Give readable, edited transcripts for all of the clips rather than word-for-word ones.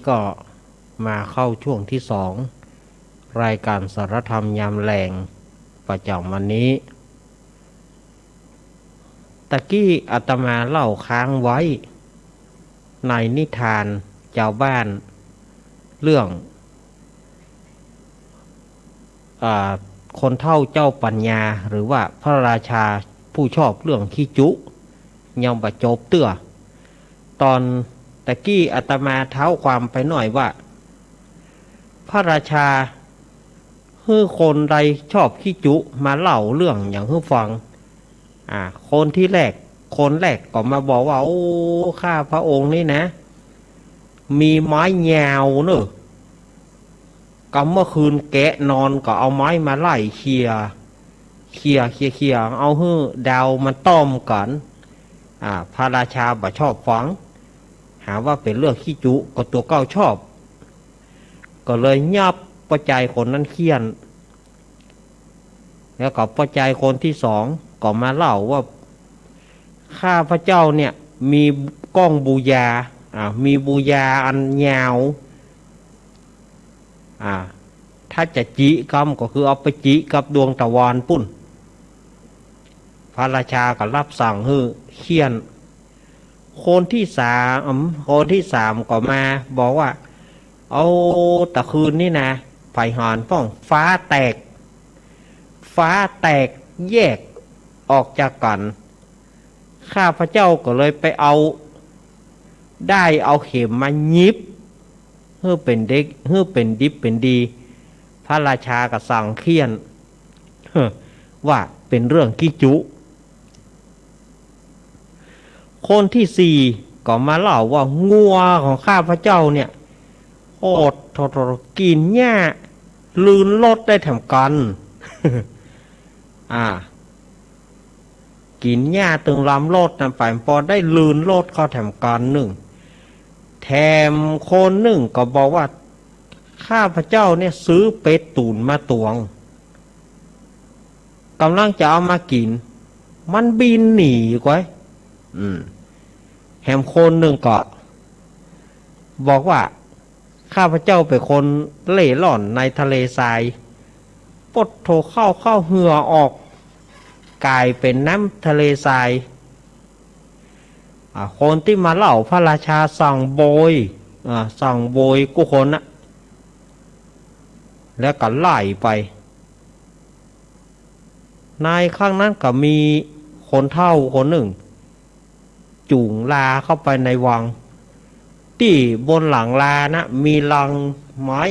ก็มาเข้าช่วงที่สองรายการสารธรรมยามแลงประจำวันนี้ตะกี้อาตมาเล่าค้างไว้ในนิทานชาวบ้านเรื่องคนเฒ่าเจ้าปัญญาหรือว่าพระราชาผู้ชอบเรื่องขี้จุยังบะจบเตื้อตอนตะกี้อาตมาเท้าความไปหน่อยว่าพระราชาฮื้อคนใดชอบขี้จุมาเล่าเรื่องอย่างฮื้อฟังคนที่แรกคนแรกก็มาบอกว่าโอ้ข้าพระองค์นี่นะมีไม้ยาวเนอะก็เมื่อคืนแกะนอนก็เอาไม้มาไล่เขี่ยเอาฮื้อดาวมันต้อมกันพระราชาบ่ชอบฟังหาว่าเป็นเรื่องขี้จุก็ตัวเก้าชอบก็เลยยับประจัยคนนั้นเคียนแล้วก็ประจัยคนที่สองก็มาเล่าว่าข้าพระเจ้าเนี่ยมีกล้องบูญามีบูญาอันยาวถ้าจะจิกรรมก็คือเอาไปจิกับดวงตะวันปุ่นพระราชาก็รับสั่งให้เคียนคนที่สามก็มาบอกว่าเอาตะคืนนี่นะไฟหอนฟ้องฟ้าแตกแยกออกจากกันข้าพระเจ้าก็เลยไปเอาเข็มมายิบเพื่อเป็นเด็กเพื่อเป็นดิบเป็นดีพระราชาก็สั่งเคียนว่าเป็นเรื่องขี้จุคนที่สี่ก็มาเล่าว่างัวของข้าพระเจ้าเนี่ยโอดกินหญ้าลืนรถได้แถมกันกินหญ้าตึงลำรถนั่นไปพอได้ลืนรถเข้าแถมกันหนึ่งแถมคนหนึ่งก็บอกว่าข้าพระเจ้าเนี่ยซื้อเป็ดตูนมาตวงกำลังจะเอามากินมันบินหนีก้อยแถมคนหนึ่งก็บอกว่าข้าพเจ้าเป็นคนเล่ร่อนในทะเลทรายปดโถเข้าเหือออกกลายเป็นน้ำทะเลทรายคนที่มาเล่าพระราชาสั่งโบยกุคนนะแล้วก็ไล่ไปในข้างนั้นก็มีคนเฒ่าคนหนึ่งจูงลาเข้าไปในวังที่บนหลังลานะมีลังไม้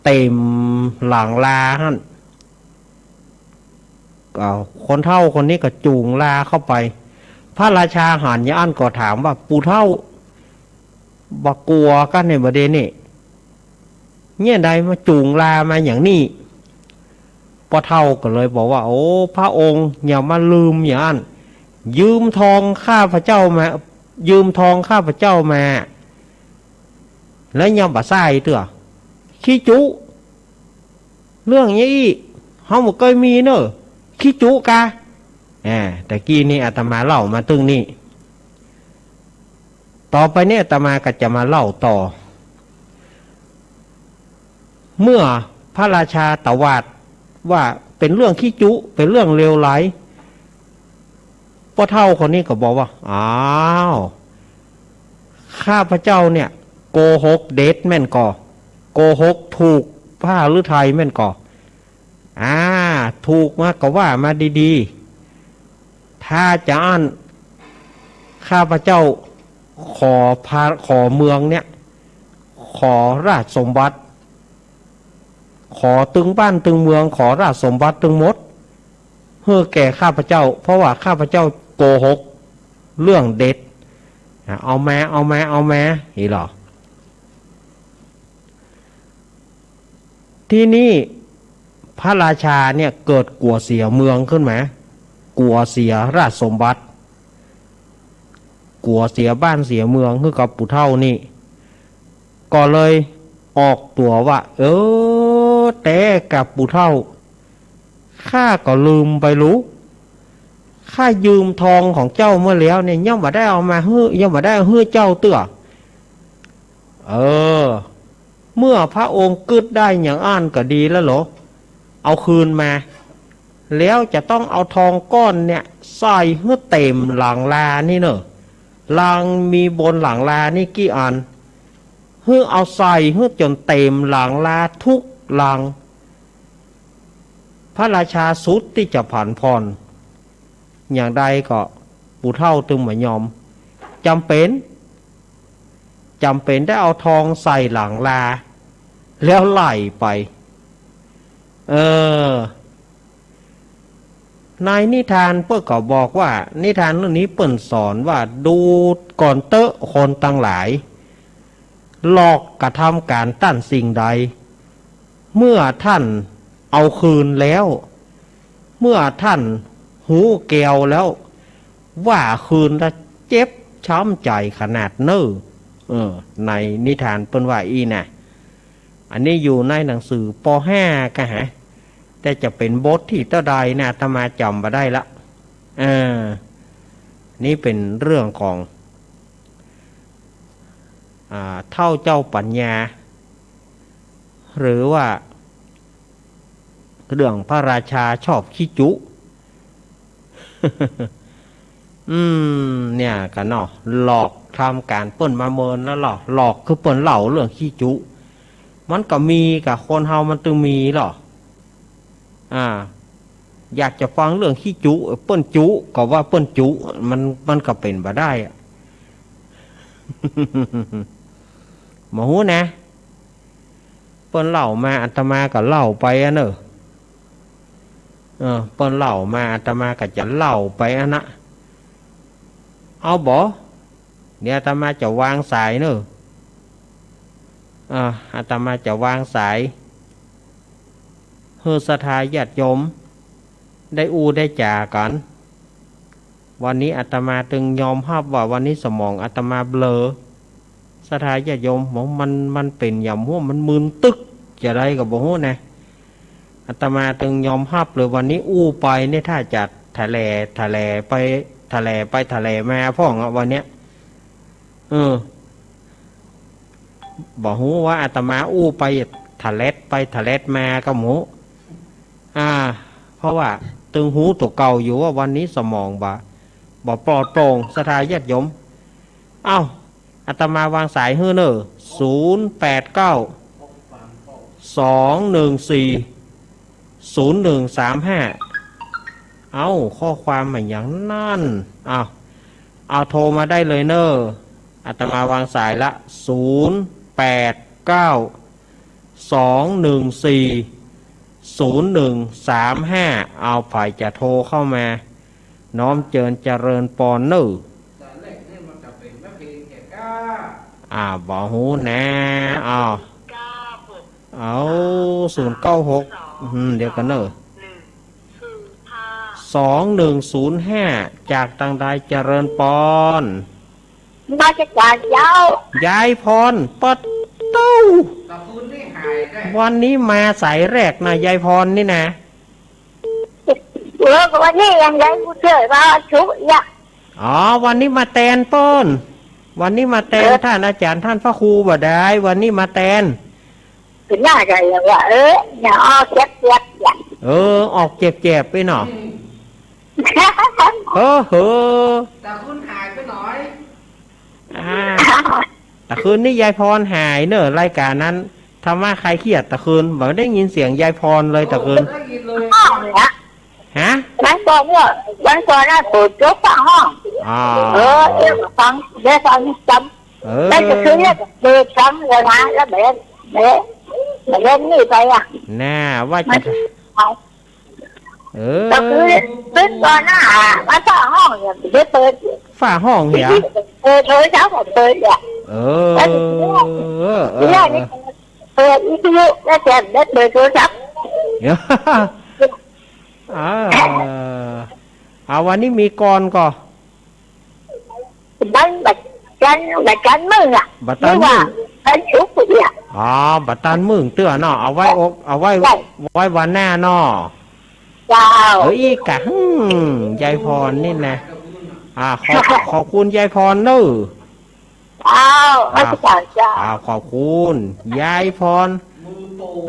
เต็มหลังลาฮั่นคนเฒ่าคนนี้ก็จูงลาเข้าไปพระราชาหันยานก็ถามว่าปู่เฒ่าบักกลัวกันในประเด็นนี่เนี่ยใดมาจูงลามาอย่างนี้พ่อเฒ่าก็เลยบอกว่าโอ้พระองค์อย่ามาลืมอย่างนั้นยืมทองข้าพระเจ้ามาแล้วยังบ่ใส่เตื้อขี้จุเรื่องนี้อีเฮาบ่เคยมีเนอะขี้จุกะแต่กี้นี่อาตมาเล่ามาตึงนี่ต่อไปเนี่ยอาตมาก็จะมาเล่าต่อเมื่อพระราชาตวาดว่าเป็นเรื่องขี้จุเป็นเรื่องเลวไหลพ่อเฒ่าคนนี้ก็บอกว่าอ้าวข้าพระเจ้าเนี่ยโกหกเด็ดแม่นก่อโกหกถูกผ้าหรือไทยแม่นก่อถูกมากก็ว่ามาดีๆถ้าจะอ่านข้าพระเจ้าขอเมืองเนี่ยขอราชสมบัติขอตึงบ้านตึงเมืองขอราชสมบัติตึงมดเพื่อแก่ข้าพเจ้าเพราะว่าข้าพเจ้าโกหกเรื่องเด็ดเอาแม่นี่หรอที่นี่พระราชาเนี่ยเกิดกลัวเสียเมืองขึ้นไหมกลัวเสียราชสมบัติกลัวเสียบ้านเสียเมืองคือกับปู่เฒ่านี่ก็เลยออกตัวว่าแต่กับปู่เฒ่าข้าก็ลืมไปรู้ ข้ายืมทองของเจ้าเมื่อแล้วเนี่ยย่อมบ่ได้เอามาฮื้อย่อมบ่ได้เอาฮื้อเจ้าเตื้อเมื่อพระองค์กึดได้อย่างอ่านก็ดีแล้วเหรอเอาคืนมาแล้วจะต้องเอาทองก้อนเนี่ยใส่ให้เต็มหลังลานี่เนอะหลังมีบนหลังลานี่กี่อันให้เอาใส่ให้จนเต็มหลังลาทุกหลังพระราชาสุดที่จะผ่านพรอย่างใดก็ปู่เฒ่าตึงมายอมจำเป็นได้เอาทองใส่หลังลาแล้วไล่ไปในนิทานเพื่อก็บอกว่านิทานเรื่องนี้เปิ่นสอนว่าดูก่อนเตอะคนตั้งหลายหลอกกระทำการตั้นสิ่งใดเมื่อท่านเอาคืนแล้วเมื่อท่านหูแก้วแล้วว่าคืนแล้วเจ็บช้ำใจขนาดเน้อในนิทานเปิ้นว่าอีน่ะอันนี้อยู่ในหนังสือป .5 กะฮะแต่จะเป็นบทที่ต่อใดนะอาตมาจำมาได้ละนี่เป็นเรื่องของเท่าเจ้าปัญญาหรือว่าเรื่องพระราชาชอบขี้จุ เนี่ยกันเนาะหลอกทำการเปิ้นมาเมินแล้วหลอกคือเปิ้นเล่าเรื่องขี้จุมันก็มีกับคนเฮามันตึงมีหรออยากจะฟังเรื่องขี้จุเปิ้นจุก็ว่าเปิ้นจุมันก็เป็นบ่ได้อะ หมูนะเปิ้นเล่ามาอาตมาก็เล่าไปอ่ะเนอะเปิ้นเล่ามาอาตมาก็จะเล่าไปอ่ะนะเอาบ่เดี๋ยวอาตมาจะวางสายเนอะอาตมาจะวางสายเฮือศรัทธาญาติโยมได้ได้จ่ากันวันนี้อาตมาตึงยอมรับว่าวันนี้สมองอาตมาเบลอศรัทธาญาติโยมบอกมันเป็นอย่างหัวมันมึนตึกจะได้กับบ่ฮู้นะอาตมาตึงยอมรับเลยวันนี้ไปเนี่ยถ้าจะทะเลไปทะเลมาพ่องวันเนี้ยบอกฮู้ว่าอาตมาไปทะเลมากับหมูเพราะว่าตึงหูตัวเก่าอยู่ว่าวันนี้สมองบ่ปลอดโปร่งศรัทธาญาติโยมอาตมาวางสายเฮ้อเนอ089 214 0135ข้อความเหมือนอย่างนั่นเอาโทรมาได้เลยเนออาตมาวางสายละ089 214 0135เอาฝ่ายจะโทรเข้ามาน้อมเจริญปอนเนอบอกหูนะเอา096เดี๋ยวกันเนอะ2105จากตังใดเจริญปอนมาจากยาวยายพรปัดตู้วันนี้มาสายแรกนะยายพรนี่นะวันนี้ยังไงกูเจอมาชุบวันนี้มาแตนป้นวันนี้มาแตนท่านอาจารย์ท่านพระครูบ่ได้วันนี้มาแตนถึงหน้าใจเลยว่าอย่าออกเจ็บออกเจ็บไปหน่อแต่คุณหายไปหน่อยแต่คืนนี้ยายพรหายเนอะรายการนั้นทำว่าใครเครียดแต่คืนบอกได้ยินเสียงยายพรเลยแต่คืนฮะวันก่อนน่ะเปิดจบฟังห้องฟังได้ฟังจำได้จะคืนเนี่ยเปิดจำเลยนะแล้วเล่นนี่ไปน่าว่าจะแต่คือเปิดก่อนน่ะมาฟังห้องเนี่ยได้เปิดฝ่าห้องเหรอโทรศัพท์ผมเปิดเนี่ยนี่เปิดวิทยุแล้วแจกได้เปิดโทรศัพท์วันนี้มีกรก็บัตรมึงบัตรมึงชุบเนี่ยบัตรมึงเตือนเนาะเอาไว้วันหน้าเนาะ เจ้า อีกะยายพรนี่นะขอบคุณยายพรเนอะ ราชการเจ้า ขอบคุณยายพร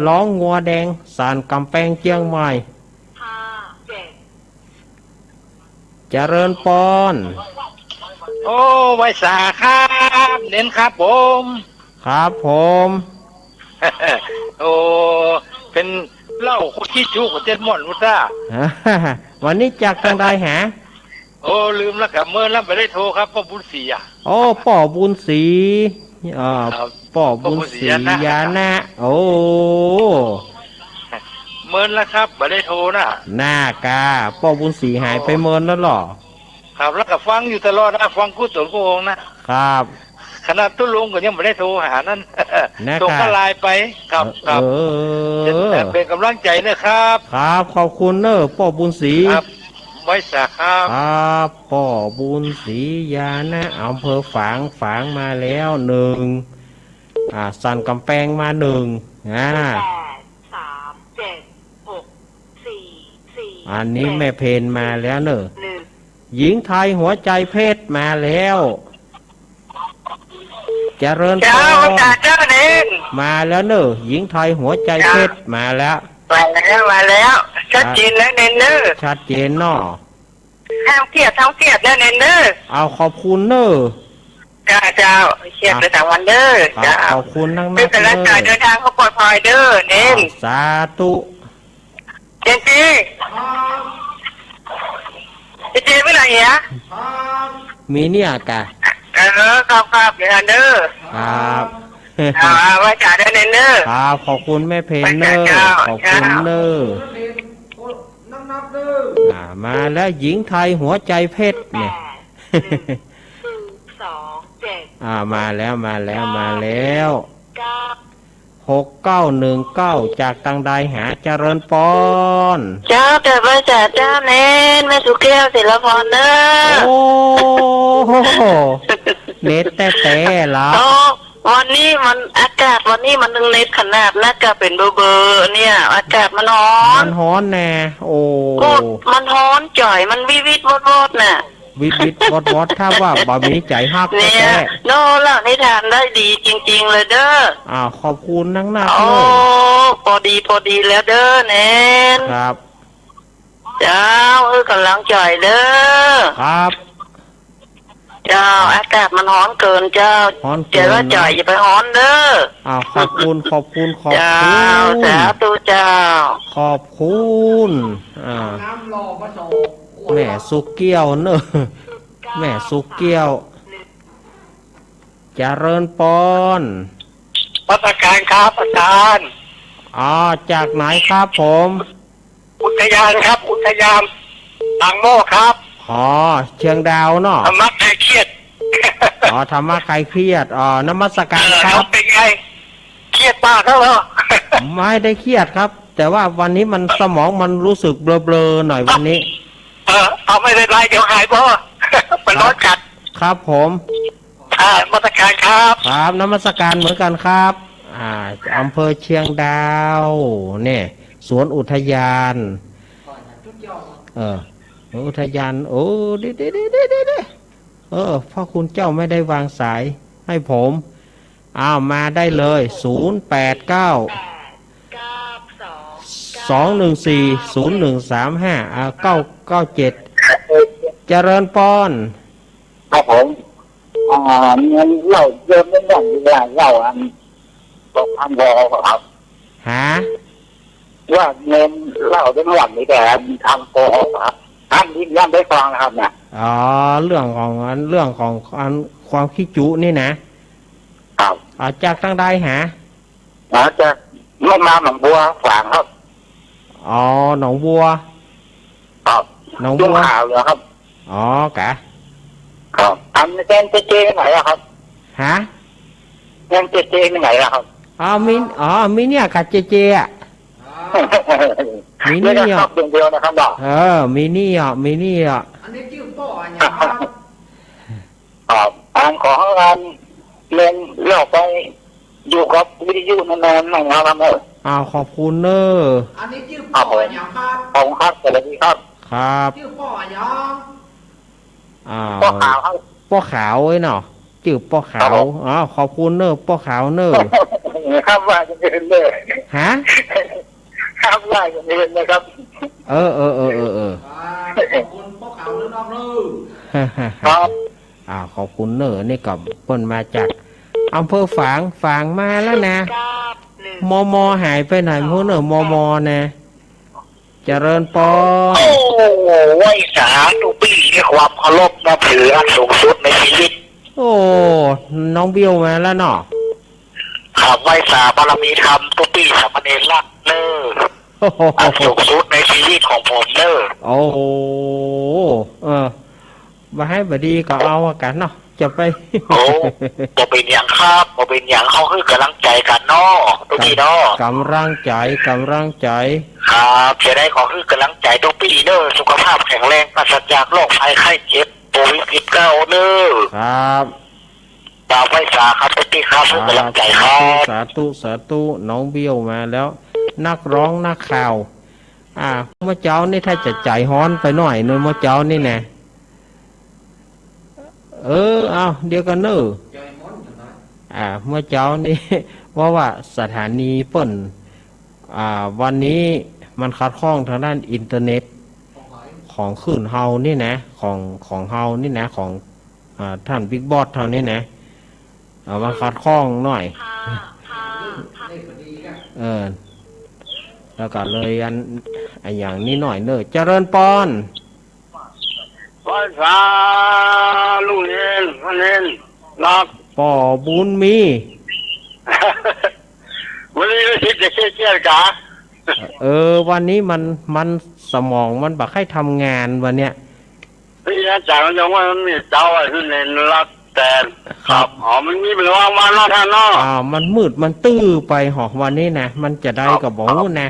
ร้องงัวแดงสารกำแพงเชียงใหม่เจริญปอน โอ้ไว้สาครับเน้นครับผม ครับผม โอ้เป็นเหล้าคุกจุกเจ็ดม่อนมุต้า วันนี้จากทางใดหา โอ้ลืมแล้วกับเมื่อแล้วไม่ได้โทรครับพ่อบุญศรีอ่ะ โอ้ป่อบุญศรีป่อบุญศรียานะโอ้ เมื่อแล้วครับไม่ได้โทรนะ หน้ากาป่อบุญศรีหายไปเมินแล้วหรอ ครับแล้วก็ฟังอยู่ตลอดนะฟังกู้ตนกู้องนะครับ ขนาดตุ้ลุงก็ยังไม่ได้โทรหานั่นส่งก็ไลน์ไปครับครับเป็นกำลังใจนะครับครับขอบคุณเนอะป่อบุญศรีครับไว้สักครับป่อบุญศรียานะอำเภอฝางมาแล้วหนึ่งสันกำแพงมาหนึ่งอันนี้แม่เพนมาแล้วเนอะหญิงไทยหัวใจเพชรมาแล้วเจริญพรมาแล้วเนอะหญิงไทยหัวใจเพชรมาแล้วชัดเจนแล้วเน้นเนอชัดเจนเนาะทั้งเกียรแล้วเน้นเนอเอาขอบคุณเนอะเจ้าเชียร์ไปต่างวันเด้อเจ้าขอบคุณนักๆเป็นกำลังใจเดินทางเขาปลอดภัยเด้อเน้นสาธุเจนจีไม่ไหนเหรอมีเนี่ยกะครับเดี๋ยวเด้อครับว่าจ่าเดินเน้นเด้อครับขอบคุณแม่เพนเนอร์ขอบคุณเนอร์มาแล้วหญิงไทยหัวใจเพชรเนี่ยมาแล้ว6919จากตังใดหาเจริญปอนเจ้าแต่พระจ่าเจ้าเน้นแม่สุแก้วศิลปพรเด้อโอ้เน็ตแต่ละวันนี้มันอากาศวันนี้มันเล็ดขนาดน่าจะเป็นเบอร์เนี่ยอากาศมันร้อนแน่โอ้มันร้อนจ่อยมันวิดวอดน่ะวิดวอดถ้าว่าบ่มีใจฮักเนี่ยโน่ล่ะนิทานได้ดีจริงๆเลยเด้อขอบคุณนักเลยโอ้พอดีแล้วเด้อเน้นครับเจ้ากำลังจ่อยเด้อครับเจ้าอากาศมันร้อนเกินเจ้าเดี๋ยวว่าจ่อยอย่าไปร้อนเด้อขอบคุณเจ้าสาธุเจ้าขอบคุณแม่สุกเกี้ยวเนอะแม่สุกเกี้ยวเจริญปอนพัฒการครับอาจารย์จากไหนครับผมอุทยานครับอุทยานบางโมครับเชียงดาวเนาะธรรมะใครเครียดธรรมะใครเครียดนมัสการครับเป็นไงเครียดมากแล้วเหรอไม่ได้เครียดครับแต่ว่าวันนี้มันสมองมันรู้สึกเบลอๆหน่อยวันนี้เอาไม่เป็นไรเดี๋ยวหายเพราะมันร้อนจัดครับผมนมัสการครับนมัสการเหมือนกันครับอำเภอเชียงดาวเนี่ยสวนอุทยานอุทยานโอ้ดิพ่อคุณเจ้าไม่ได้วางสายให้ผมมาได้เลย089 214 0135 997เจริญปอนครับผมเงินเหล้าเยอะไม่หย่อนเวลาเหล้าตกพันวอครับว่าเงินเหล้าเป็นหย่อนนี่แต่ทำโกหกครับท่านที่ย่ำได้ฟังนะครับเนี่ยเรื่องของความขี้จุนี่นะครับจากทางใดจะไม่มาหนองบัวฝางครับหนองบัวครับหนองบัวข่าวเหรอครับกะครับเงินเจไหนครับเงินเจไหนครับมีเนี่ยกับเจมีนี่ครับเดียวนะครับมีนี่อันนี้ชื่อป่อเนี่ยครับของงานเงินเราไปอยู่กับวิทยุนานๆนะครับ ขอบคุณเนออันนี้ชื่อป่ออย่างครับขอบครับสวัสดีครับครับชื่อป่ออย่างป้อขาวครับป้อขาวไว้เนาะจื่อป้อขาวขอบคุณเนอป้อขาวเนอครับว่าจะเป็นเลยฮะครับว่าจะเป็นนะครับเออขอบคุณป้อขาวเนอครับขอบคุณเนอนี่กับเปิ้นมาจากอำเภอฝางมาแล้วนะมอหายไปไหนพวกเนอมอนะเจริญปอโอ้ไหวสาทุกปีให้ความเคารพนับถืออันสูงสุดในชีวิตโอ้น้องบิวมาแล้วเนาะขับไหวสาบารมีธรรมทุกปีสามเณรรักเนออันสูงสุดในชีวิตของผมเนอโอ้โหมาให้บดีก็เอากันเนาะจะไปโอ้บ่เป็นอย่างครับบ่เป็นอย่างเขาคือกำลังใจกันเนาะทุกปีเนาะกำลังใจครับจะได้ขอคือกำลังใจทุกปีเนอสุขภาพแข็งแรงปราศจากโรคภัยไข้เจ็บโควิด19เนอครับดาวไฟสาครับทุกปีครับคือกำลังใจครับสาธุน้องเบี้ยวมาแล้วนักร้องนักข่าวเมื่อเจ้านี่ถ้าจะใจฮ้อนไปหน่อยเนอะเมื่อเจ้านี่แน่เดี๋ยวกันเนอะเมื่อเจ้านี่ว่าสถานีเปิ่นวันนี้มันคัดข้องทางด้านอินเทอร์เน็ตของขืนเฮานี่นะของเฮานี่นะของท่านบิ๊กบอสเท่านี้นะมาคัดข้องหน่อยแล้วก็เลยอันอย่างนี้หน่อยเนอะเจริญปอนภาษาลุงเอ็นพันเอ็นรับป่อบุญมี วันนี้คิดจะเชี่ยกะวันนี้มันสมองมันบักให้ทำงานวันเนี้ยพี่อาจารย์มันยังว่ามันมีเจ้าอะไรขึ้นในรักแต่ครับมันมีเป็นว่ามันน่าทานเนาะมันมืดมันตื้อไปหอกวันนี้นะมันจะได้กับบอกนะ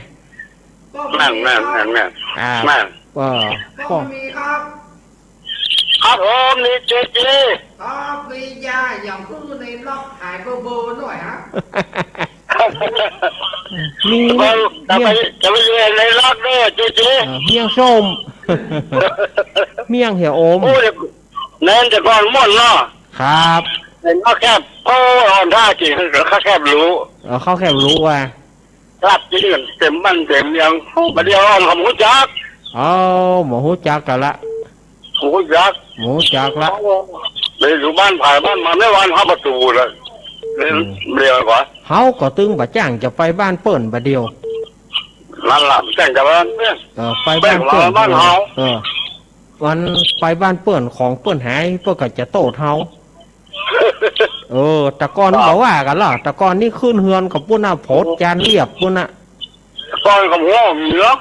แม่ก็มีครับครับผมนี่เจ๊ครับมียาอย่างคือในล็อกหายเบอร์หน่อยฮะมีจะไปเรียนในล็อกเนี่ยเจ๊เมี่ยงส้มเมี่ยงเหี่ยวอมเน้นจะก่อนม่อนเนาะครับเป็นข้าแคบอ่อนท่าจริงข้าแคบรู้ข้าแคบรู้ว่ารับจริงเต็มบ้านเต็มยังมาเดียวอ่อนของหูจักหมูจักกันละหมูจักละเลยอยู่บ้านผ่านบ้านมาไม่วันเข้าประตูเลยเรียกว่าเขาก็ตึงบะจ้างจะไปบ้านเปิ่นบะเดียวนั่นแหละแจ้งจะบ้านเนี่ยไปบ้านเปิ่นบ้านเฮาวันไปบ้านเปิ่นของเปิ่นหายเพื่อก็จะโตเฮาตะกอนบอกว่ากันล่ะตะกอนนี่ขึ้นเฮือนกับปุ้นน่ะโพดจานเรียบปุ้นน่ะตอนกับหัวมีเนาะ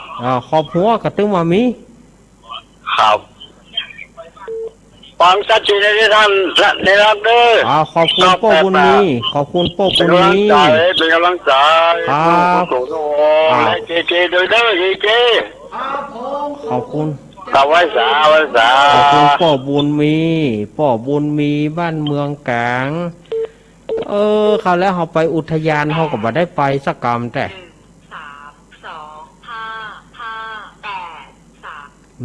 ขอบหัวก็ตึงมามีครับฟังชัดเจนในท่านในรับเด้อขอบคุณป้าบุญมีขอบคุณป้าบุญมีเป็นกำลังใจครับเจโดยเด้อเจขอบคุณตาไว้สาขอบคุณป้าบุญมีบ้านเมืองกลางเขาแล้วเขาไปอุทยานเขาก็บ่ได้ไปสักกรรมแต่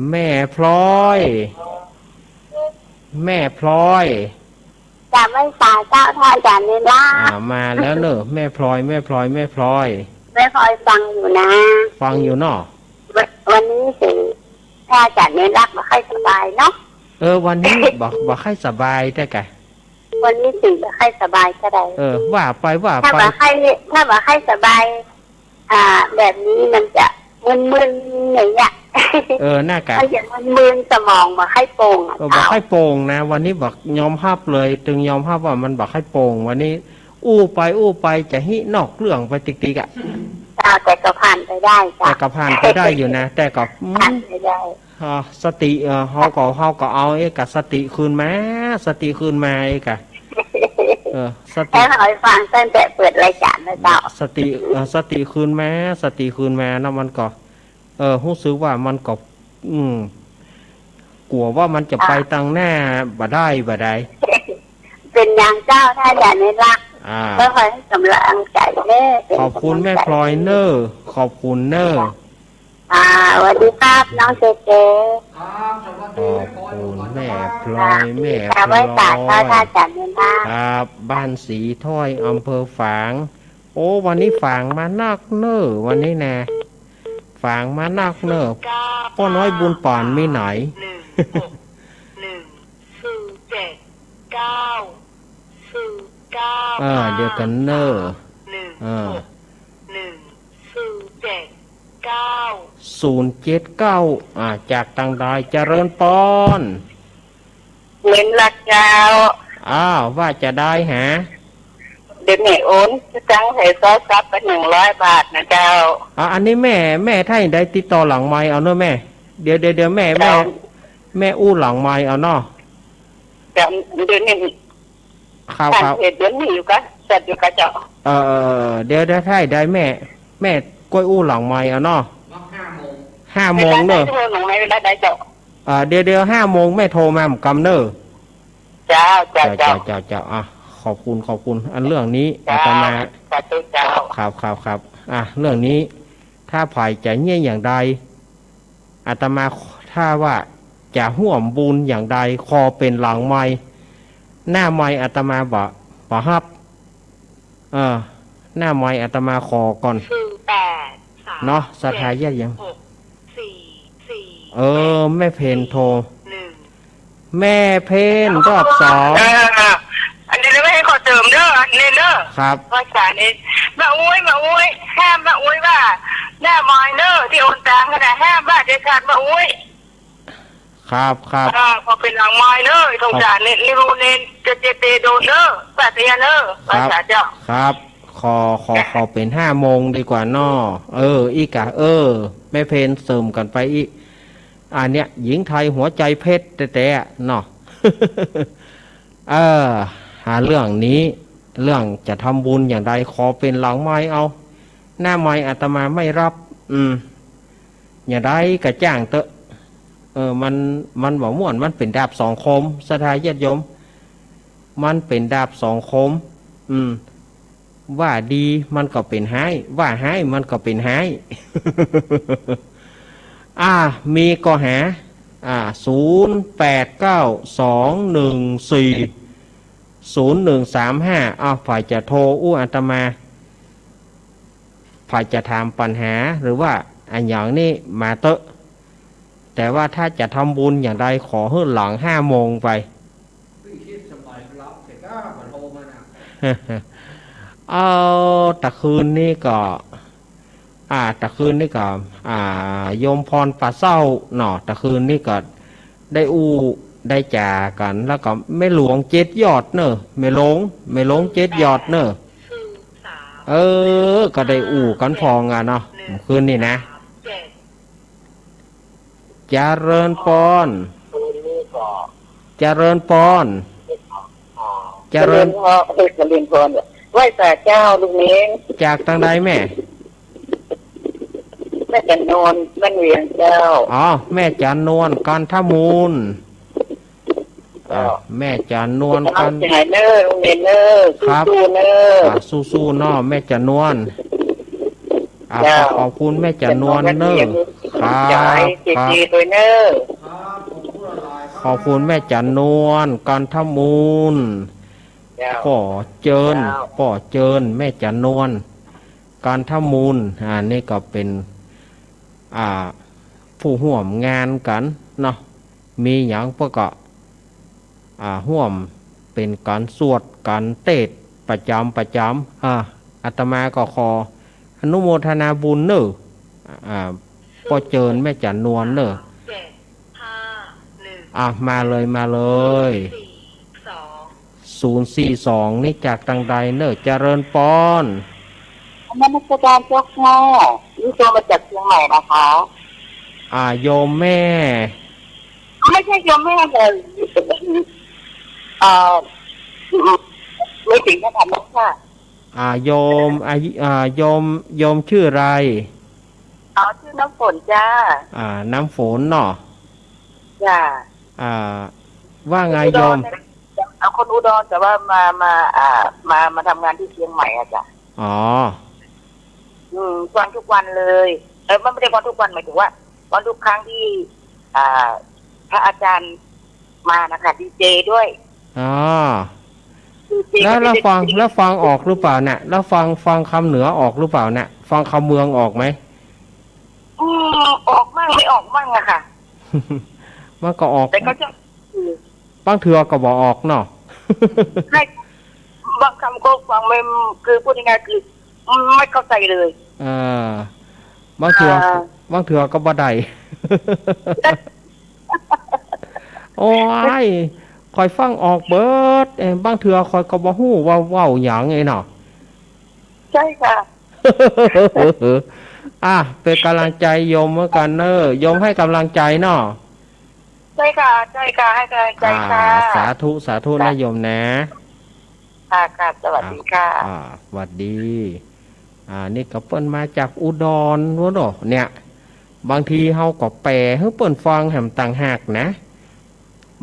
แม่พลอยจะไม่สายเจ้าทอยจันนี่ล่ะมาแล้วเนอะแม่พลอยแม่พลอยฟังอยู่นะฟังอยู่เนาะวันนี้สิถ้าจันนี่รักมาให้สบายเนาะวันนี้บอกให้สบายได้ไงวันนี้สิให้สบายก็ได้ว่าไปถ้ามาให้สบายแบบนี้มันจะมึนๆอย่างเงี้ยหน้ากากมันจะมึนสมองมาให้โป่งบอกให้โป่งนะวันนี้บอกยอมภาพเลยตึงยอมภาพว่ามันบอกให้โป่งวันนี้อู้ไปจะหินอกเรื่องไปติ๊กๆแต่ก็ผ่านไปได้แต่ก็ผ่านไปได้อยู่นะแต่ก็ผ่านไปได้สติเขาก็เอากับสติคืนมากะสติให้ฟังตั้งแต่เปิดรายการเลยเจ้าสติคืนมานะมันก็รู้สึกว่ามันก็กลัวว่ามันจะไปตังหน้าบ่ได้เป็นอย่างเจ้าถ้าอย่าในรัก ก็คอยให้กำลังใจแม่ขอบคุณแม่พลอยเนอร์ขอบคุณเนอร์สวัสดีครับน้องเจเจขอบคุณแม่พลอยแม่พลอยครับบ้านสีถ้อยอำเภอฝางโอ้วันนี้ฝางมานักเนอร์วันนี้นะฝางมานักเนอร์พ่อน้อยบุญป่อนมีไหนเดี๋ยวกันเนอร์079จากตังใดเจริญปอนเงินหลักเจ้าว่าจะได้หาเดี๋ยวแม่โอนจังให้ซอซับไป100 บาทนะเจ้าอันนี้แม่ถ้าได้ติดต่อหลังไมค์เอาเนอะแม่เดี๋ยวแม่อู้หลังไมค์เอาเนาะเดี๋ยวนี้ครับเดี๋ยวนี้อยู่กะจัดอยู่กะเจ้าเดี๋ยวถ้าได้แม่ก้อยอู้หลังไมค์เอาเนาะ5 โมงเนอะเดี๋ยว5 โมงแม่โทรมาหมกำเนอะเจ้าขอบคุณอันเรื่องนี้อาตมาครับเรื่องนี้ถ้าฝ่ายจะเงี่ยอย่างใดอาตมาถ้าว่าจะห่วมบุญอย่างใดคอเป็นหลังไม้หน้าไม้อาตมาบ่ฮับหน้าไม้อาตมาคอก่อนเนาะสถาญาติยังแม่เพนโทรแม่เพนรอบ2อันนี้ไม่ให้ขอเติมเด้อเด้อครับภาษานี้มาอุ้ยห้ามมาอุ้ยว่าหน้ามอยเด้อที่โอนตังขนาดห้ามว่าเด็ดขาดมาอุ้ยครับพอเป็นหลังมอยเด้อสงสารนี่รู้เน้นจะเจเตโดนเด้อปฏิญาณเด้อภาษาเจ้าครับขอเป็น5 โมงดีกว่าน้ออีกแม่เพนเสริมกันไปอีกอันเนี้ยหญิงไทยหัวใจเพชรแต่เนาะหาเรื่องนี้เรื่องจะทำบุญอย่างใดขอเป็นหลังไม้เอาหน้าไม้อาตมาไม่รับอย่างใดกระจ้างเตอะมันบอกม่วนมันเป็นดาบ2 คมสถาญาติโยมมันเป็นดาบ2 คมว่าดีมันก็เป็นหายว่าหายมันก็เป็นหายมีก็หา0892140135ฝ่ายจะโทรอาตมาฝ่ายจะถามปัญหาหรือว่าอันอย่างนี้มาเตอะแต่ว่าถ้าจะทำบุญอย่างใดขอให้หลัง5 โมงไปตะคืนนี้ก็โยมพรป่าเศร้าหนอตะคืนนี่ก็ได้จ่ากันแล้วก็แม่หลวง7 ยอดเนอะแม่หลง7 ยอดเนอะก็ได้กันพองเนาะคืนนี่นะเจริญปอนไหว้พระเจ้าลุงเม้งจากทางใดแม่จันนวลบ้านเวียงเจ้าแม่จันนวลกันทมูลแม่จันนวลกันใจเนอร์ลุงเม้งเนอร์สู้เนอร์สู้เนาะแม่จันนวลขอบคุณแม่จันนวลเนอร์ครับขอบคุณแม่จันนวลกันทมูลป่อเจิญแม่จันนวลการทมูลนี่ก็เป็นผู้ห่วมงานกันเนาะมีอย่างพวกก็ห่วมเป็นการสวดการเทศประจำอาตมาก็ขออนุโมทนาบุญเนอะป่อเจิญแม่จันนวลเนอะมาเลย042นี่จากตังใดเนอะเจริญปอนมันจะการเจ้าพ่อนี่ตัวมาจากเชียงใหม่นะคะโยมแม่ไม่ใช่โยมแม่เลยไม่ถึงขนาดนั้นค่ะโยมชื่ออะไรชื่อน้ำฝนจ้าน้ำฝนเนาะจ้าว่าไงโยม เอาคนอุดรแต่ว่ามาทำงานที่เชียงใหม่อะจ้ะอ๋อฟังทุกวันเลยมันไม่ได้ฟังทุกวันหมายถึงว่าฟังทุกครั้งที่พระอาจารย์มานะคะดีเจด้วยอ๋อแล้วฟังออกหรือเปล่าเนี่ยแล้วฟังคำเหนือออกหรือเปล่าเนี่ยฟังคำเมืองออกไหมออกมั่งไม่ออกมั่งอะค่ะมันก็ออกแต่เขาจะบางเถื่อก็บอกออกเนาะใช่บางคำก็ฟังไม่คือพูดยังไงคือไม่เข้าใจเลยบางเถื่อก็บ่ได้โอ้ยคอยฟังออกเบิดบางเถื่อคอยก็บ่ฮู้ว่าเว้าหยังไงเนาะใช่ค่ะเป็นกำลังใจโยมเหมือนกันเนอะโยมให้กำลังใจเนาะใช่ค่ะใช่ค่ะให้กำลังใจค่ะสาธุนะโยมนะค่ะสวัสดีค่ะสวัสดีนี่ก็เปิ้นมาจากอุดรวะเนาะเนี่ยบางทีเฮาก็แปลให้เปิ้นฟังแหมต่างหากนะ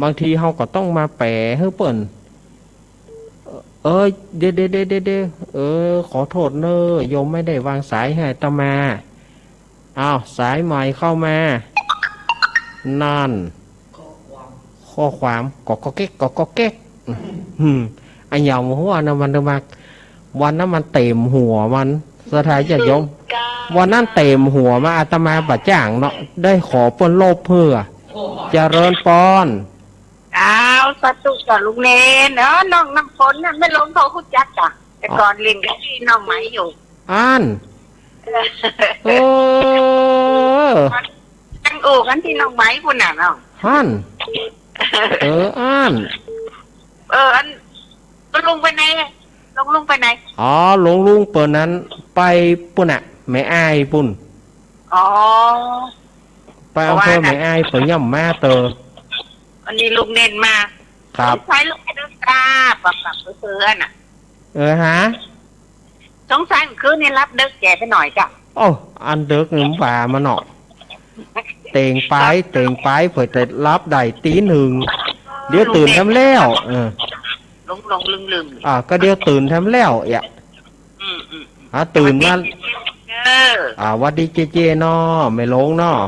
บางทีเฮาก็ต้องมาแปลให้เปิ้นเดี๋ยวขอโทษเนอะโยมไม่ได้วางสายให้ตามาสายใหม่เข้ามานั่นข้อความก็เก๊กอันยาวหัวนะมันมากวันนั้นมันเต็มหัวมันสถานจะยงวันนั้นเต็มหัวมาอาตมาบะจ่างเนาะได้ขอเปิ้นโลภเพื่อเจริญปอนสตุกกับลุงเนนน้องน้ำฝนน่ะไม่ลงเขาคุจักจ้ะแต่ก่อนเรียนกับพี่น้องไหมอยู่ตั้งอู่กันที่น้องไหมคุณน่ะเนาะอันอันลุงไปไหนลุงไปไหนลุงเปิดนั้นไปปุ่นแม่อ้ายปุ่นไปอำเภอแม่อ้ายเปิดย่ำมาเตอวันนี้ลุงเน้นมาครับใช้ลูกไอ้ลูกตาปรับเพื่อนฮะสงสัยคืนนี้รับเด็กแก่ไปหน่อยจ้ะอันเด็กหนุ่มป่ามาเนาะเต่งไปเผื่อจะรับได้ตีหนึ่งเดี๋ยวตื่นทำแล้วลงลืมก็เดี๋ยวตื่นทำแล้วตื่นมาวัดดีเจเนาะไม่ลงเนาะ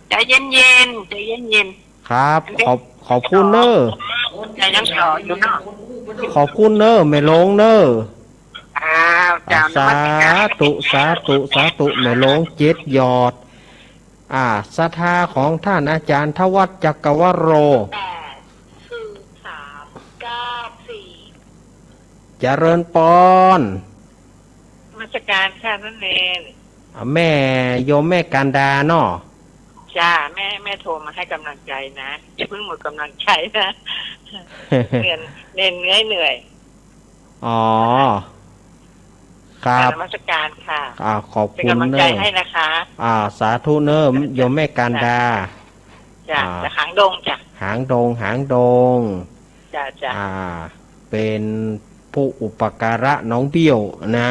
ใจเย็นครับขอบคุณเนอะใจยังต่ออยู่เนาะขอบคุณเนอะไม่ลงเนอะสาธุไม่ลง7 ยอดศรัทธาของท่านอาจารย์ทวัชจักรวโรเจริญปอนมาจัดการค่ะนั่นเองแม่โยมแม่กันดาเนาะจ้าแม่โทรมาให้กำลังใจนะอย่าเพิ่งหมดกำลังใจนะเหนื่อยครับมาจัดการค่ะขอบคุณเนอะเป็นกำลังใจให้นะคะสาธุเนอะโยมแม่กันดาจ้าจะหางดงจ้ะหางดงจ้าเป็นผู้อุปการะน้องเบี้ยวนะ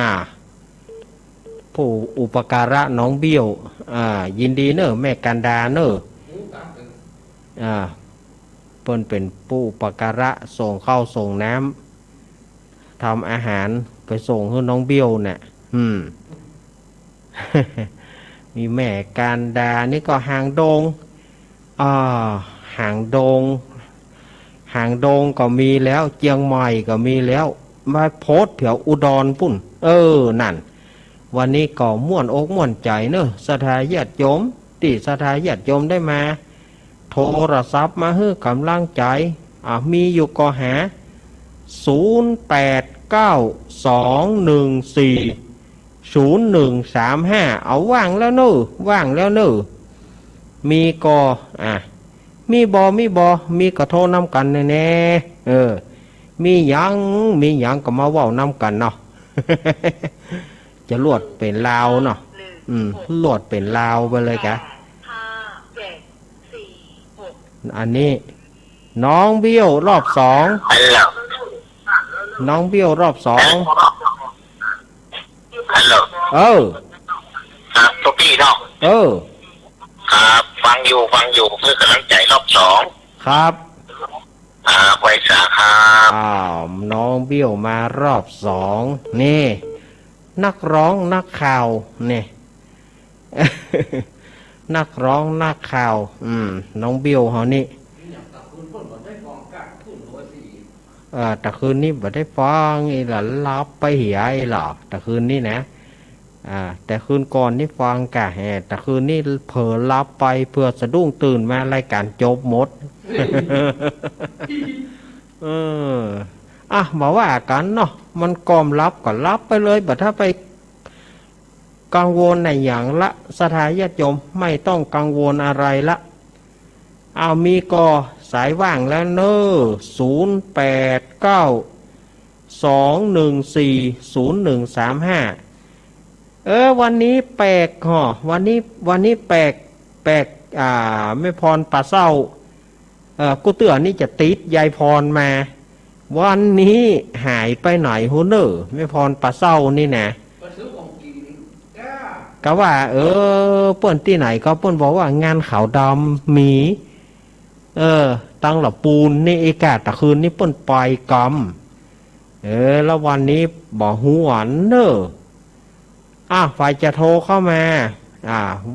ผู้อุปการะน้องเบี้ยวยินดีเนอะแม่กันดาเนอะเปิ้นเป็นผู้อุปการะส่งข้าวส่งน้ำทำอาหารไปส่งให้น้องเบี้ยวเนี่ยมีแม่กันดานี่ก็หางดงหางดงก็มีแล้วเจียงใหม่ก็มีแล้วมาโพสเผียวอุดรปุ่นนั่นวันนี้ก็ม่วนอกม่วนใจเนอะสถาญาติโยมสถาญาติโยมได้มาโทรศัพท์มาให้กำลังใจมีอยู่ก็หา0892140135เอาว่างแล้วเนอะมีก็มีบอมีก็โทรนำกันแน่มีหยังก็มาเว้านำกันเนาะจะลวดเป็นลาวเนาะลวดเป็นลาวไปเลยกะอันนี้น้องเบี้ยวรอบ2น้องเบี้ยวรอบ2ครับตัวพี่เนาะครับฟังอยู่เพื่อกำลังใจรอบ2 ครับไว้สาครับน้องเบี้ยวมารอบสองนี่นักร้องนักข่าวนี่ นักร้องนักข่าวน้องเบี้ยวเขานี่แต่คืนนี้บ่ได้ฟังไอ้หล่ะรับไปเหียไอ้หล่ะแต่คืนนี้นะแต่คืนก่อนนี่ฟังกะแต่คืนนี้เผลอรับไปเพื่อสะดุ้งตื่นมารายการจบหมด บอกว่ากันเนาะมันกอมรับก็รับไปเลยแต่ถ้าไปกังวลในอย่างละสถาญาติโยมไม่ต้องกังวลอะไรละมีก็สายว่างแล้วเนอะ0892140135วันนี้แปลกเหรอวันนี้แปลกไม่พรป่าเศร้ากูเตือนนี่จะติดยายพรมาวันนี้หายไปไหนฮูเนอร์ไม่พรป่าเศร้านี่นะก็ว่าเปิ้นที่ไหนก็เปิ้นบอกว่างานขาวดำมีตั้งหลับปูนนี่เอกาตะคืนนี่เปิ้นปล่อยกำแล้ววันนี้บอกหวนเนอฝ่ายจะโทรเข้ามา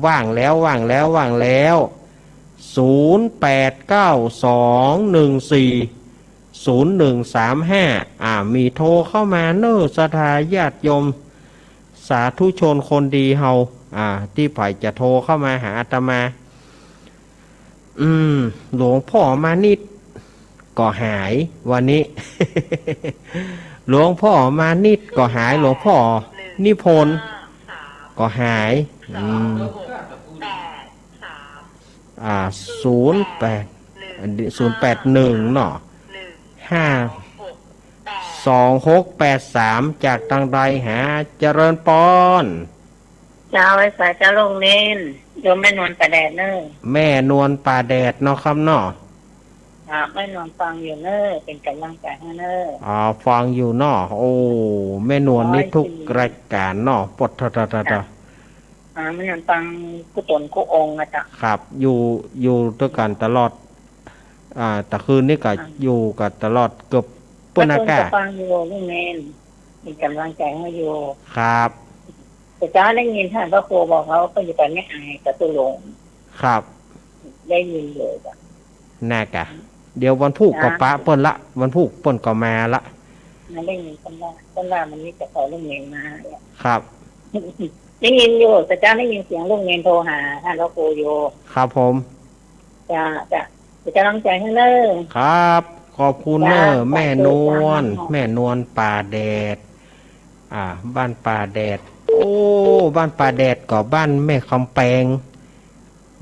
ว่างแล้ว0892140135มีโทรเข้ามาเนอสถาญาติโยมสาธุชนคนดีเฮาที่ฝ่ายจะโทรเข้ามาหาอาตมาหลวงพ่อมานิดก็หายวันนี้ หลวงพ่อมานิดก็หายหลวงพ่อนิพนธ์ก็หาย0801เนาะ52683จากทางใดหาเจริญปอนเจ้าไว้สายเจ้าลงเน้นโยมแม่นวลป่าแดดเนอแม่นวลป่าแดดเนาะครับเนาะแม่นวลฟังอยู่เนอเป็นกำลังใจให้เนอฟังอยู่เนาะโอ้แม่นวลนี่ทุกรายการเนาะปดทแม่นวลฟังกุตนกุองค์จ้ะครับอยู่ด้วยกันตลอดแต่คืนนี้ก็อยู่กันตลอดเกือบปุ่นอากาศฟังอยู่ลุงเน้นมีกำลังใจให้อยู่ครับแต่จ้าได้ยินท่านพระครูบอกเขาก็อยู่กันไม่อายกับตุลงครับได้ยินเลยจ้ะน่ากะเดี๋ยววันพุธก็ปะเปิ้นละวันพุธเปิ้นก็มาละนั่นได้ยินกันว่ามันนี่จะขอลุงเน้นมาครับได้ยินอยู่แต่จ้าได้ยินเสียงลุงเน้นโทรหาท่านพระครูอยู่ครับผมจะกำลังใจให้เลยครับขอบคุณเนอแม่นวลป่าแดดบ้านป่าแดดบ้านป่าแดดก็บ้านแม่คำแปง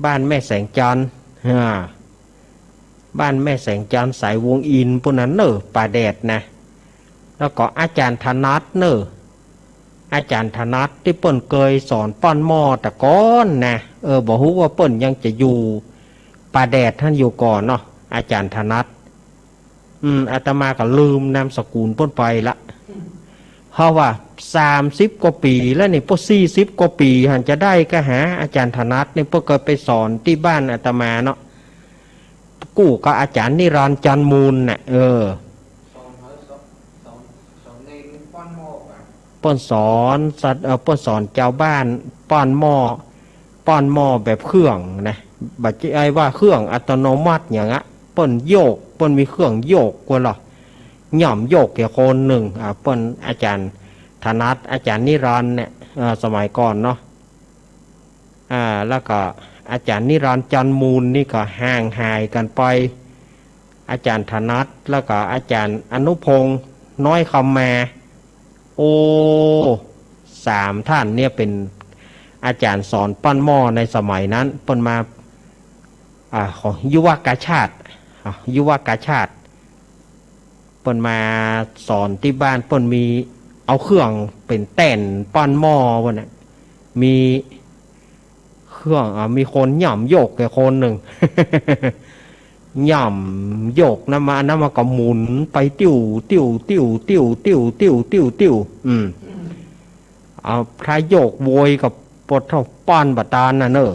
บ้านแม่แสงจันทร์บ้านแม่แสงจันทร์สายวงอินพวกนั้นเนอป่าแดดนะแล้วก็อาจารย์ธนัทเนออาจารย์ธนัทที่เปิ้นเคยสอนป้อนหม้อแต่ก้อนนะบอกฮู้ว่าเปิ้นยังจะอยู่ป่าแดดท่านอยู่ก่อนเนาะอาจารย์ธนัทอาตมาก็ลืมนามสกุลเปิ้นไปละเพราะว่า30 กว่าปีแล้วนี่พวก40 กว่าปีหันจะได้ก็หาอาจารย์ธนัทนี่พวกเคยไปสอนที่บ้านอาตมาเนาะกู้ก็อาจารย์นิรันดร์จันมูลน่ะป้อนสอนสัตว์ป้อนสอนเจ้าบ้านป้อนหม้อแบบเครื่องนะบัดไอ้ว่าเครื่องอัตโนมัติอย่างอ่ะป้อนโยกป้อนมีเครื่องโยกกว่าหรอหย่อมโยกแก่คนหนึ่งป้อนอาจารย์ธนัทอาจารย์นิรันดร์เนี่ยสมัยก่อนเนาะแล้วก็อาจารย์นิรันดร์จันมูลนี่ก็ห่างหายกันไปอาจารย์ธนัทแล้วก็อาจารย์อนุพงศ์น้อยคำมา3 ท่านเนี่ยเป็นอาจารย์สอนปั้นหม้อในสมัยนั้นเปิ้นมาของยุวกาชาติเปิ้นมาสอนที่บ้านเปิ้นมีเอาเครื่องเป็นแต้นปั้นหม้อวะน่ะมีเครื่องมีคนหย่ำโยกแค่คนหนึ่ง หย่ำโยกน้ำมาก็หมุนไปติ้วเอาพระโยกโวยกับปดเท่าป้อนบาตานน่ะเนอะ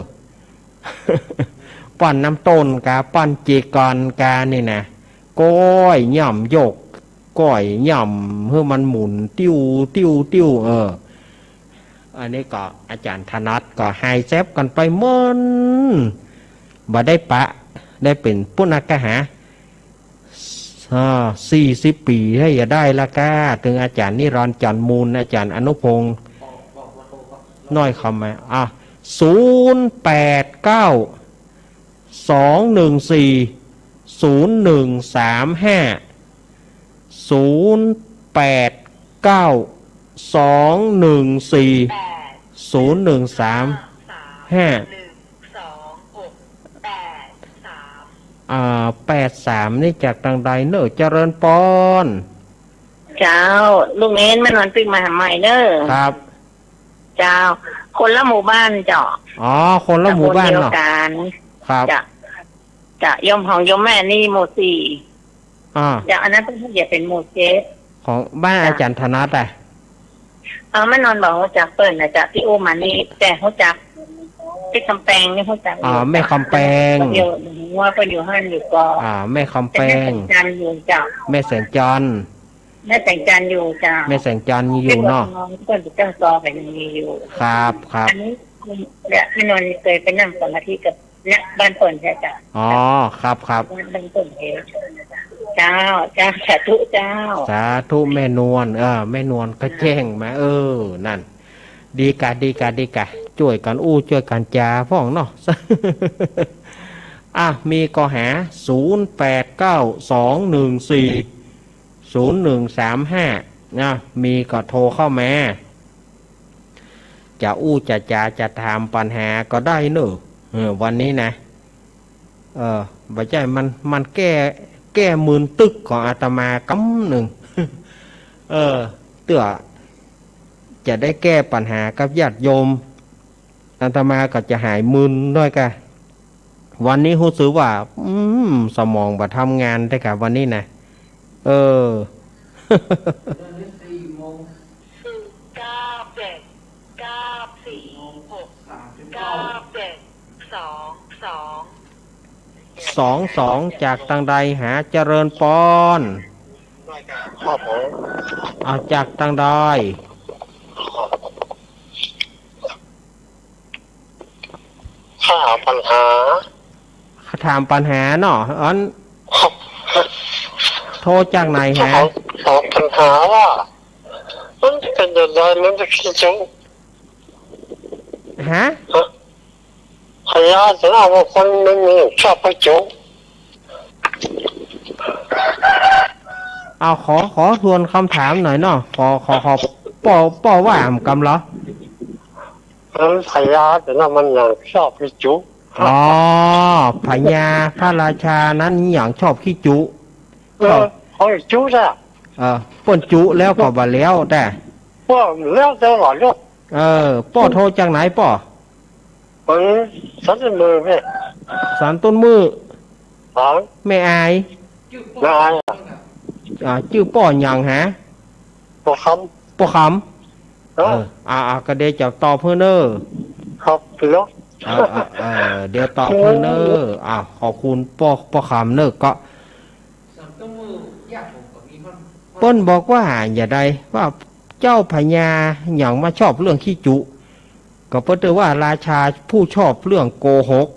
ป้ ปั้นน้ำต้นกาปั้นจีกรกานี่นะก้อยย่ำโยกก้อยย่ำเพื่อมันหมุนติ้วติ้วติ้วอันนี้ก็อาจารย์ธนัทก็ไฮเซฟกันไปเมินบ่ได้ปะได้เป็นปุณกะหา40 ปีให้อย่าได้ละก้าถึงอาจารย์นิรันดร์จันทร์มูลอาจารย์อนุพงศ์น้อยคำไหม83นี่จากทางใดเนอะเจริญปอนเจ้าลูกเน้นมันปิ๊กมาทำไมเนอะครับเจ้าคนละหมู่บ้านเจ้าอ๋อคนละหมู่บ้านเนาะครับจะยมของยมแม่นี่หมู่4อย่างอันนั้นต้องเหยียบเป็นหมู่7ของบ้านอาจารย์ธนัทแม่นอนบอกว่าจากเปิดนะจากที่อู้มานี่แต่เขาจากที่คำแปงนี่เขาจากแม่คำแปงว่าไปอยู่ห้านอยู่ก็แม่คำแปงแม่แสงจันอยู่จ้าแม่แสงจันแม่แสงจันอยู่จ้าแม่แสงจันอยู่เนาะเพื่อนจ้างซอไปยังมีอยู่ครับครับอันนี้เนี่ยแม่นอนเคยไปนั่งสมาธิกับเนี่ยบ้านเปิดใช่จ้ะครับครับบ้านเปิดเจ้าสาธุเจ้าสาธุแม่นวลแม่นวลก็แจ้งมานั่นดีกะช่วยกันช่วยกันจาฟ้องเนาะมีก็หา0892140135นะมีก็โทรเข้ามาจะจะถามปัญหาก็ได้เนอะวันนี้นะบ่ใช่มันแก้มืนตึกของอาตมากำหนึ่งเตื้อจะได้แก้ปัญหากับญาติโยมอาตมาก็จะหายมึนด้วยกันวันนี้รู้สึกว่าสมองบ่ทำงานได้กับวันนี้นะ22จากตังใดหาเจริญปอนจากตังใดถามปัญหาเนาะโทรจากไหนฮะถามปัญหาว่ามันจะเป็นยังไงมันจะขี้จุฮะพยาจะเอาว่าคนมันมีชอบไปจุขอทวนคำถามหน่อยเนาะขอป้อว่ามกำเหรอพญาแต่นั้นมันอย่างชอบขี้จุพญาพระราชานั้นอย่างชอบขี้จุเขาจุซะป้นจุแล้วก็บ่แล้วแต่ป้นแล้วแต่หล่อลูกป้อโทรจากไหนป้อสันต้นมือแม่สันต้นมือไม่อายชื่อป้ออย่างฮะป้อคำก็เดี๋ยวจะตอบเพื่อนครับแล้วเดี๋ยวตอบเพื่อนขอบคุณป้อคำก็เปิ้นบอกว่าอย่าใดว่าเจ้าพญาอย่างมาชอบเรื่องขี้จุก็เปิ้นว่าราชาผู้ชอบเรื่องโกหก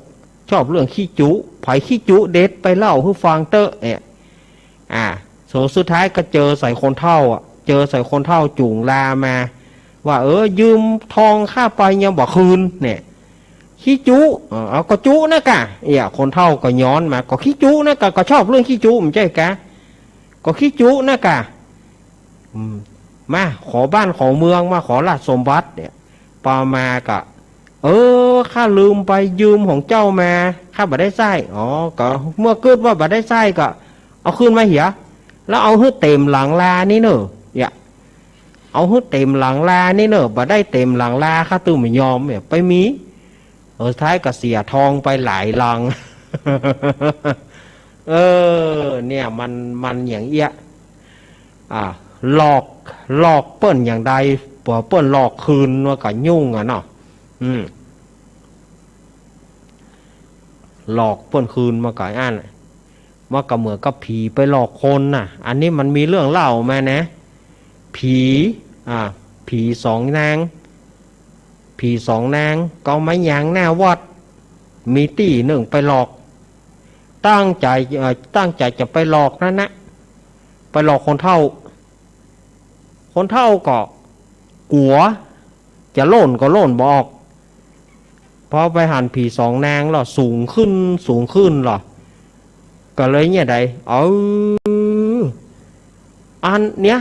ชอบเรื่องขี้จุไผขี้จุเด็ดไปเล่าให้ฟังสุดท้ายก็เจอใส่คนเฒ่าจุงลามาว่ายืมทองค่าไปยังบ่คืนเนี่ยขี้จุก็จุนะกะคนเฒ่าก็ย้อนมาก็ขี้จุนะกะก็ชอบเรื่องขี้จุไม่ใช่กะก็ขี้จุนะกะมาขอบ้านขอเมืองมาขอราชสมบัติเนี่ยปามากะข้าลืมไปยืมของเจ้ามาข้าบ่ได้ใช้ก็เมื่อเกิดว่าบ่ได้ใช้ก็เอาคืนมาเหียแล้วเอาให้เต็มหลังลานี่เนอะเอาให้เต็มหลังลานี่เนอะบ่ได้เต็มหลังลาข้าตื้อไม่ยอมไปมีท้ายก็เสียทองไปหลายลังเนี่ยมันอย่างเอี้ยหลอกเปิ้นอย่างใดเปิ้นหลอกคืนว่าก็ยุ่งเนาะ หลอกเปิ้นคืนมาก่อนอันมากับเหมือนกับผีไปหลอกคนน่ะอันนี้มันมีเรื่องเล่ามานะผีผีสองนางก็ไม้ยางหน้าวัดมีตี้หนึ่งไปหลอกตั้งใจจะไปหลอกนั่นนะไปหลอกคนเฒ่าก็กลัวจะโล่นก็โล่นบอกพอไปหันผีสองนางหรอสูงขึ้นหรอก็เลยเนี่ยใดอันเนี้ย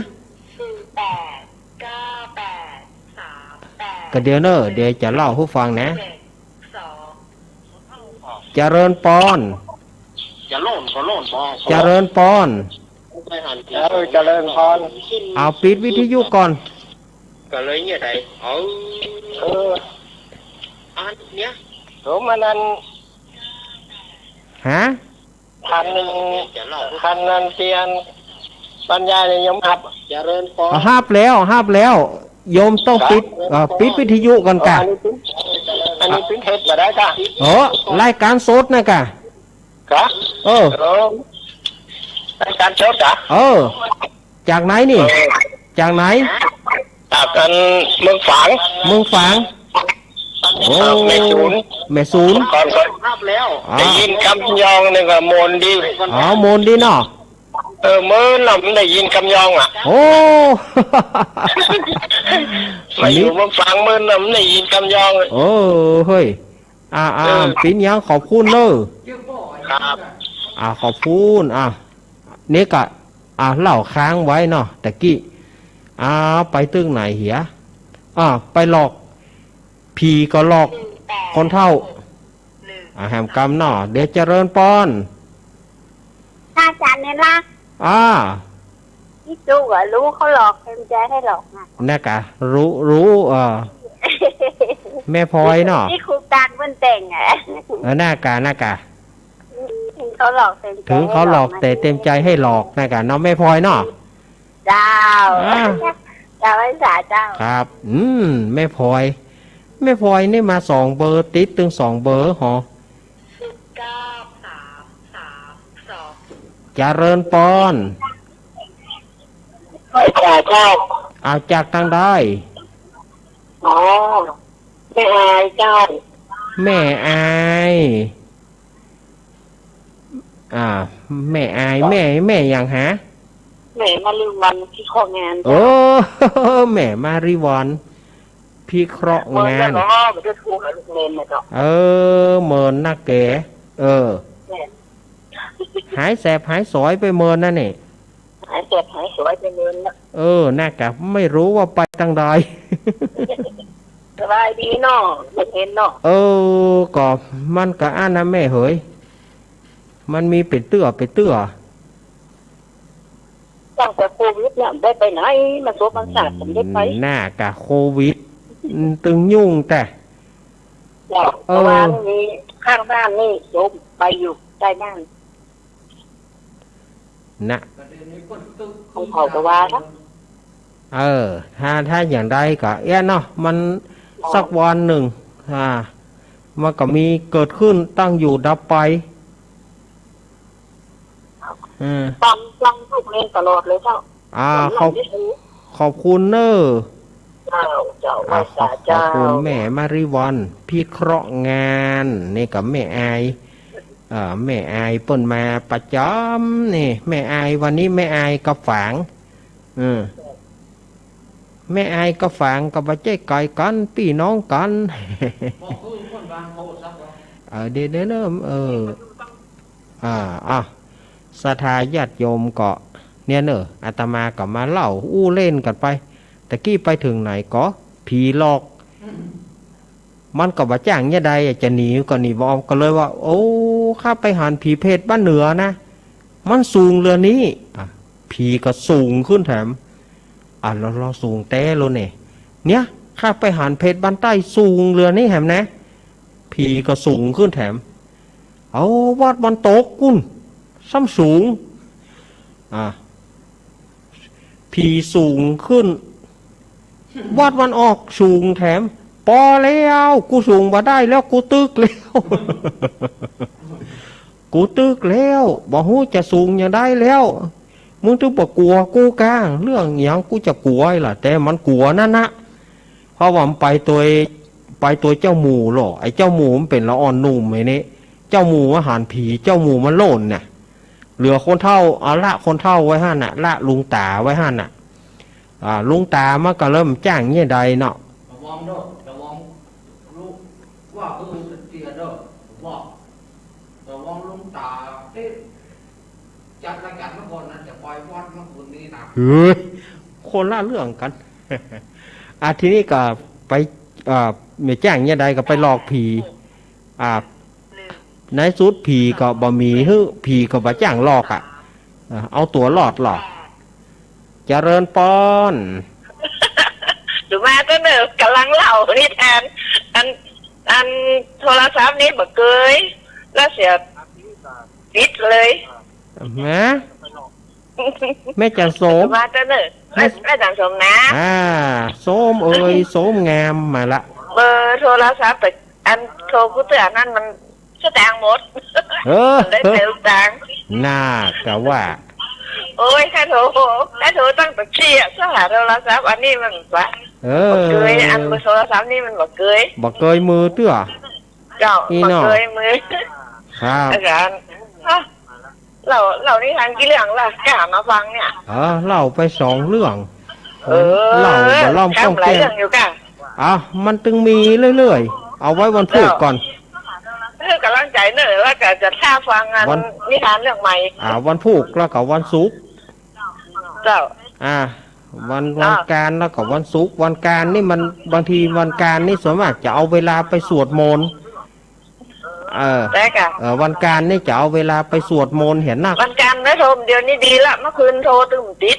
ก็เดี๋ยวเดี๋ยวจะเล่าให้ฟังนะเจริญปอนจะโล่นก็โล่นพอเจริญปอนเจริญพรเอาปิดวิทยุก่อนก็เลยเนี่ยไงอันเนี้ยผมมันนั้นฮะคันนั้นเตียนปัญญาเนี่ยยมหับเจริญพรหับแล้วโยมต้องปิดวิทยุก่อนกะอันนี้ปิดเทปมาได้กะรายการสดนะกะรายการสดกะจากไหนนี่จากไหนจากกันเมืองฝางแม่ศูนย์ก่อนภาพแล้วได้ยินคำยองนี่ก็โมนดีโมนดีเนาะมื้อลำได้ยินคำยองโอ้มาอยู่เมืองฝางมื้อลำได้ยินคำยองเฮ้ยปิ้นยังขอบคุณเนอะครับขอบคุณนี่ก็เล่าค้างไว้เนาะตะกี้ไปตึ้งไหนเหียไปหลอกผีก็หลอกคนเฒ่าแหมกรรมเนาะเดี๋ยวเจริญปอนถ้าอาจารย์เนี่ยล่ะพี่จูก็รู้เขาหลอกเต็มใจให้หลอกน่ะกะรู้แม่พลอยเนาะที่ครูการเพิ่นแต่งน่ากะถึงเขาหลอกแต่เต็มใจให้หลอกน่ะกะเนาะแม่พลอยเนาะเจ้าไว้สาเจ้าครับแม่พลอยนี่มา2 เบอร์ติดถึง2 เบอร์หรอเจริญปอนเจ้าจากทางได้แม่อายเจ้าแม่อายแม่อายแม่อย่างหาแม่มาริวันพี่เคราะห์งานแม่มาริวันพี่เคราะห์งานเมินนักแกหายแสบหายสอยไปเมินนั่นนี่หายแสบหายสอยไปเมินนะน่ากะไม่รู้ว่าไปทางใดสบายดีเนาะเห็นเนาะก็มันกะนะแม่เหยมันมีเป็ดเตื้อตั้งแต่โควิดเนี่ยได้ไปไหนมาโซบังสาผมได้ไปน่ากะโควิดตึงยุ่งแต่บ้านนี้ข้างบ้านนี่โยมไปอยู่ใต้บ้านนะของเขาก็ว่านะถ้าอย่างใดก็เนาะมันสักวันหนึ่งมันก็มีเกิดขึ้นตั้งอยู่ดับไปฟังทุกเรื่องตลอดเลยเจ้าขอบคุณเนอะขอบคุณแม่มาริวันพี่เคราะห์งานนี่กับแม่อายแม่อายเปิ้นมาประจำนี่แม่อายวันนี้แม่อายกับฝางแม่อายกับฝางกับบัจเจไก่กันพี่น้องกันเดี๋ยวเริ่มศรัทธาญาติโยมก็เนี่ยเนอะอาตมาก็มาเล่าเล่นกันไปตะกี้ไปถึงไหนก็ผีหลอกมันก็บ่จ้างเนี่ยใดจะหนีก็หนีบอมก็เลยว่าข้าไปหันผีเพศบ้านเหนือนะมันสูงเรือนี้ผีก็สูงขึ้นแถมเราสูงแต่โลเนี่ยข้าไปหันเพศบ้านใต้สูงเรือนี้แถมนะผีก็สูงขึ้นแถมวัดบนโต๊ะกุ้นซ้ำสูงผีสูงขึ้นวัดวันออกสูงแถมพอแล้วกูสูงมาได้แล้วกูตึกแล้ว กูตึกแล้วบอกฮู้จะสูงอย่างได้แล้วมึงถึงบอกกลัวกูกลางเรื่องอย่างกูจะกลัวล่ะแต่มันกลัวนั่นนะเพราะว่ามันไปตัวเจ้าหมูหรอไอ้เจ้าหมูมันเป็นละอ่อนนุ่มไอ้นี่เจ้าหมูอาหารผีเจ้าหมูมันโล่นเนี่ยเหลือคนเท่าเอาละคนเท่าไว้ห้าน่ะละลุงตาไว้ห้าน่ะลุงตามันก็เริ่มจ้างเนี่ยใดเนาะระวังเด้อระวังลูกว่าเตียเด้อบอกระวังลุงตาที่จัดรายการเมื่อก่อนนั้นจะปล่อยวัดเมื่อคืนนี้นะเฮ้ยคนละเรื่องกันทีนี้ก็ไปเมื่อจ้างเนี่ยใดก็ไปหลอกผีในสุดผีก็บ่มีฮึผีก็บ่จ้างหลอกเอาตัวหลอดหลอกเจริญปอนหรือมาก็เนอะกำลังเล่านี่แทนอันโทรศัพท์นี้บ่เกยแล้วเสียปิดเลยแม่จันโสมมาก็เนอะแม่จันโสมนะโสมเอ้ยโสมงามมาละเบอร์โทรศัพท์แต่อันโทรกูเตือนนั่นมันสตางค์หมดได้เต็มตังค์น่ากะว่าโอ้ยแค่โทรตั้งแต่เชี่ยสหาโทรศัพท์อันนี้มันวะเกยอันโทรศัพท์นี่มันบ่เกยมือเตื้อเจ้าบ่เกยมือครับอาจารย์เรานี่ทางกี่เรื่องล่ะกล้ามาฟังเนี่ยเล่าไป2 เรื่องเล่าบ่ล้อมข้องแก้งมันตึงมีเรื่อยๆเอาไว้วันพุธก่อนกำลังใจเนอะว่าจะท่าฟังงานนิทานเรื่องใหม่วันพุธแล้วก็วันศุกร์เจ้าวันการแล้วก็วันศุกร์วันการนี่มันบางทีวันการนี่ส่วนมากจะเอาเวลาไปสวดมนต์วันการนี่จะเอาเวลาไปสวดมนต์เห็นนักวันการไม่โทรเดี๋ยวนี้ดีละเมื่อคืนโทรตึมติด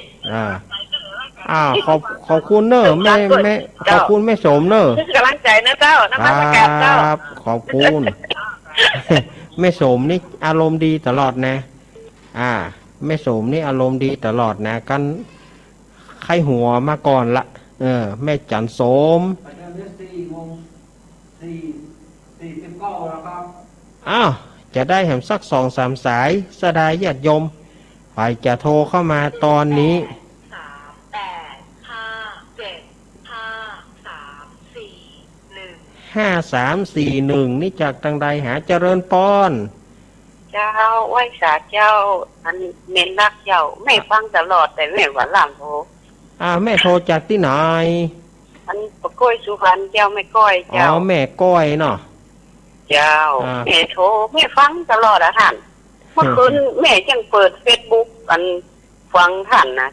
ขอบคุณเนอะแม่ขอบคุณแม่สมเนอะกำลังใจนะเจ้าน้ำมันประกาศเจ้าขอบคุณแม่สมนี่อารมณ์ดีตลอดนะแม่สมนี่อารมณ์ดีตลอดนะกันไข้หัวมาก่อนละแม่จันสมจะได้แหมสัก2-3 สายสดายญาติโยมใครจะโทรเข้ามาตอนนี้5341นี่จากทางใดหาเจริญปอนเจ้าไหว้สาเจ้าอันเน้นรักเจ้าแม่ฟังตลอดแต่แม่ว่าหลังโทรแม่โทรจากที่ไหนอันปะก้อยสุพรรณเจ้าแม่ก้อยเจ้าแม่ก้อยเนาะเจ้าแม่โทรแม่ฟังตลอดท่านเมื่อคืนแม่จังเปิด Facebook อันฟังท่านนะ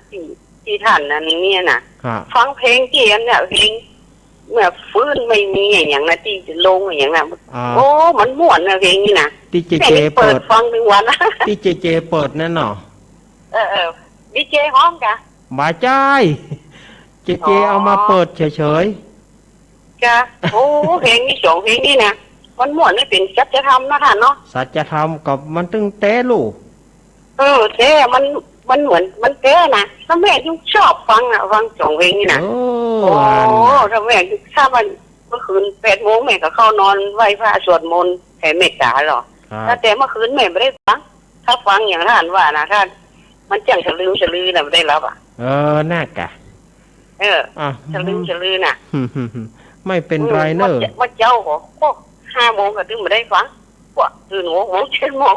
ที่ท่านนั้นเนี่ยนะฟังเพลงเกียนเนี่ยเพลงเมื่อฟื้นไม่มีอย่างนั้นที่ลงอย่างนั้นโอ้มันม่วนนะเพลงนี้นะที่เจเปิดฟังทุกวันที่เจเปิดนั่นเนาะดีเจห้องกะมาใจเจเอามาเปิดเฉยๆจ้ะโอ้เพลงนี้2 เพลงนี้นะมันม่วนนี่เป็นสัจธรรมนะท่านเนาะสัจธรรมกับมันตึงเต้ลูกเต้มันเหมือนมันเต้นะถ้าแม่ยุกชอบฟังฟัง2 เพลงนี่นะโอ้ถ้าแม่ยุกถ้ามันเมื่อคืน8 โมงแม่ก็เข้านอนไหว้พระสวดมนต์แผ่เมตตาหรอแต่เมื่อคืนแม่ไม่ได้ฟังถ้าฟังอย่างท่านว่านะท่านมันจังฉลือน่ะไม่ได้รับน่ากะฉลือน่ะไม่เป็นไรเนอะว่าเจ้าก็5 โมงก็ถึงไม่ได้ฟังว่าตื่นหัว7 โมง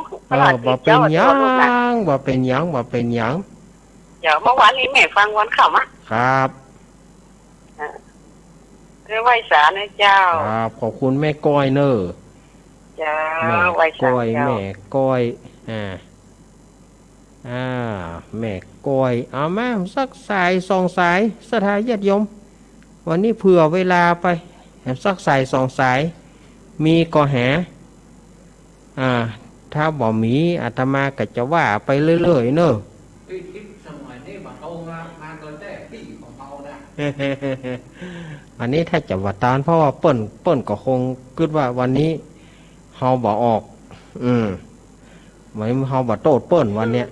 บ่เป็นหยังบ่เป็นหยังเดี๋ยวเมื่อวานนี้แม่ฟังวันค่ำครับไหว้สานะเจ้าครับขอบคุณแม่ก้อยเนอะจ้าไหว้สาแม่ก้อยแม่ก้อยเอาแม่สักสาย2 สายสถานญาติโยมวันนี้เผื่อเวลาไปสักสาย2 สายมีก็หาถ้าบ่มีอาตมาก็จะว่าไปเรื่อยๆเนอะอันนี้ถ้าจะว่าตานเพราะว่าเปิ้นก็คงคิดว่าวันนี้เฮาบ่ออกเหมือนเฮาบ่โตดเปิ้นวันเนี้ย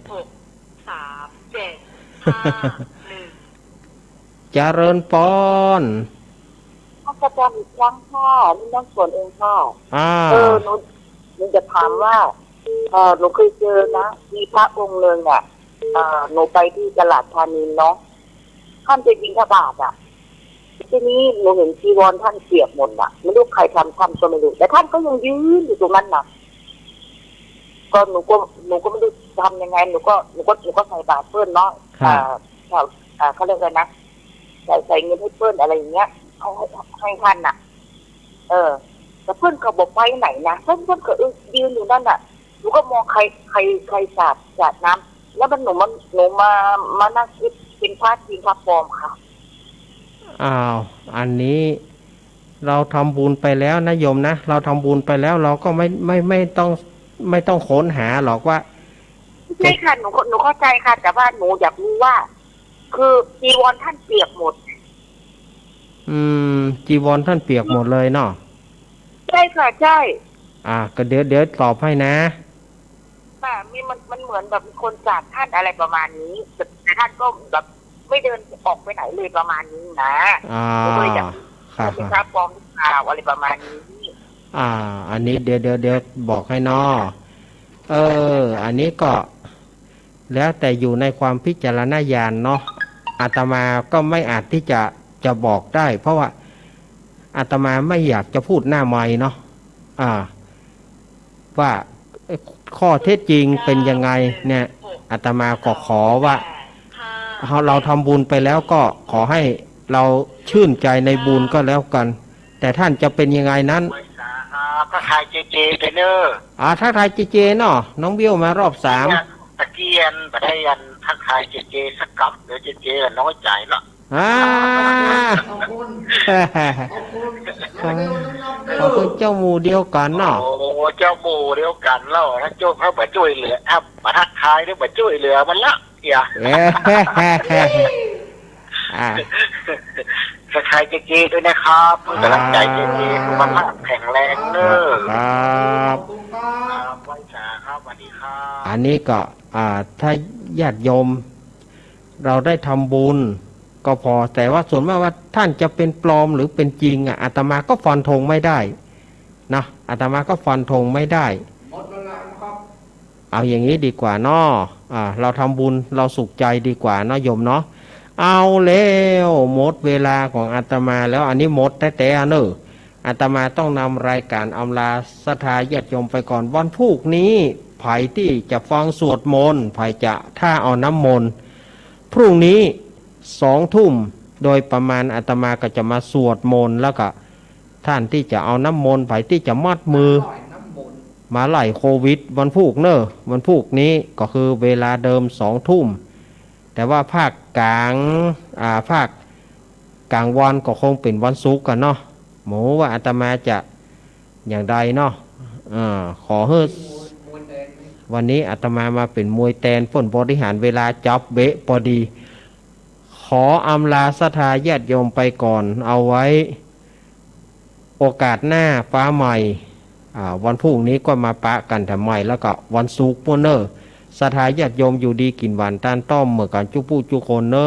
เจริญปอนข้าพเจ้าล้างผ้านี่ต้องส่วนเองค่ะหนูจะถามว่า หนูเคยเจอนะมีพระองค์หนึ่งอ่ะหนูไปที่ตลาดธานีเนาะท่านจะบิณฑบาตอ่ะทีนี้หนูเห็นจีวรท่านเสียบหมดอ่ะไม่รู้ใครทำก็ไม่รู้แต่ท่านก็ยังยืนอยู่ตรงนั้นนะก็หนูก็ไม่รู้ทำยังไงหนูก็ใส่บาตรเพื่อนเนาะเขาเรียกอะไรนะใส่เงินให้เพื่อนอะไรอย่างเงี้ยให้ท่านน่ะแต่เพื่อนก็บอกไปไหนนะเพื่อนก็ยืนอยู่นั่นน่ะหนูก็มองใครสาดน้ำแล้วมันหนูมานั่งคิดเป็นพระจริงพระปลอมค่ะอ้าวอันนี้เราทำบุญไปแล้วนะโยมนะเราทำบุญไปแล้วเราก็ไม่ต้องค้นหาหรอกว่าใช่ค่ะหนูเข้าใจค่ะแต่ว่าหนูอยากรู้ว่าคือจีวรท่านเปียกหมดจีวรท่านเปียกหมดเลยเนาะใช่ค่ะใช่ก็เดี๋ยวตอบให้นะมีมันเหมือนแบบมีคนจากท่านอะไรประมาณนี้แต่ท่านก็แบบไม่เดินออกไปไหนเลยประมาณนี้นะก็เลยอยากเป็นพระปลอมหรือเปล่าอะไรประมาณนี้อันนี้เดี๋ยวบอกให้นออันนี้ก็แล้วแต่อยู่ในความพิจารณญาณเนาะอาตมาก็ไม่อาจที่จะบอกได้เพราะว่าอาตมาไม่อยากจะพูดหน้าไมค์เนาะว่าข้อเท็จจริงเป็นยังไงเนี่ยอาตมาก็ขอว่าเราทำบุญไปแล้วก็ขอให้เราชื่นใจในบุญก็แล้วกันแต่ท่านจะเป็นยังไงนั้นทักทายเจไปเนอทักทายเจเนาะน้องเบี้ยวมารอบ3ตะเกียนบัดได้ยันทักทายเจสักกับเดี๋ยวเจน้อยใจละขอบคุณเจ้าหมู่เดียวกันเนาะโอ้เจ้าหมู่เดียวกันแล้วถ้าโจ้เขามาช่วยเหลือมาทักทายด้วยมาช่วยเหลือมันละอย่าทักทายเจด้วยนะครับกำลังใจเจมันแข็งแรงเนอะครับไว้จ้าครับสวัสดีครับอันนี้ก็ถ้าญาติโยมเราได้ทำบุญก็พอแต่ว่าส่วนมากว่าท่านจะเป็นปลอมหรือเป็นจริงอาตมาก็ฟันธงไม่ได้นะอาตมาก็ฟันธงไม่ได้เอาอย่างนี้ดีกว่าเนาะเราทำบุญเราสุขใจดีกว่าเนาะโยมเนาะเอาแล้วหมดเวลาของอาตมาแล้วอันนี้หมดแต่เนอะอาตมาต้องนำรายการอำลาศรัทธาญาติโยมไปก่อนวันพรุ่งนี้ไผ่ที่จะฟังสวดมนต์ไผ่จะท่าเอาน้ำมนต์พรุ่งนี้2 ทุ่มโดยประมาณอาตมาก็จะมาสวดมนต์แล้วก็ท่านที่จะเอาน้ำมนต์ไผ่ที่จะมัดมือมาไล่โควิดวันพรุ่งเนอะวันพรุ่งนี้ก็คือเวลาเดิม2 ทุ่มแต่ว่าภาคกลางวันก็คงเป็นวันศุกร์กันเนาะหมูว่าอาตมาจะอย่างใดเนาะขอเฮ้วันนี้อาตมามาเป็นมวยแตนฝนบริหารเวลาจับเบะพอดีขออำลาศรัทธาญาติโยมไปก่อนเอาไว้โอกาสหน้าฟ้าใหม่วันพรุ่งนี้ก็มาปะกันแต่ใหม่แล้วก็วันศุกร์พวกเนอศรัทธาญาติโยมอยู่ดีกินหวานต้านต้อมเหมือนกันจุปูจุโคนเนอ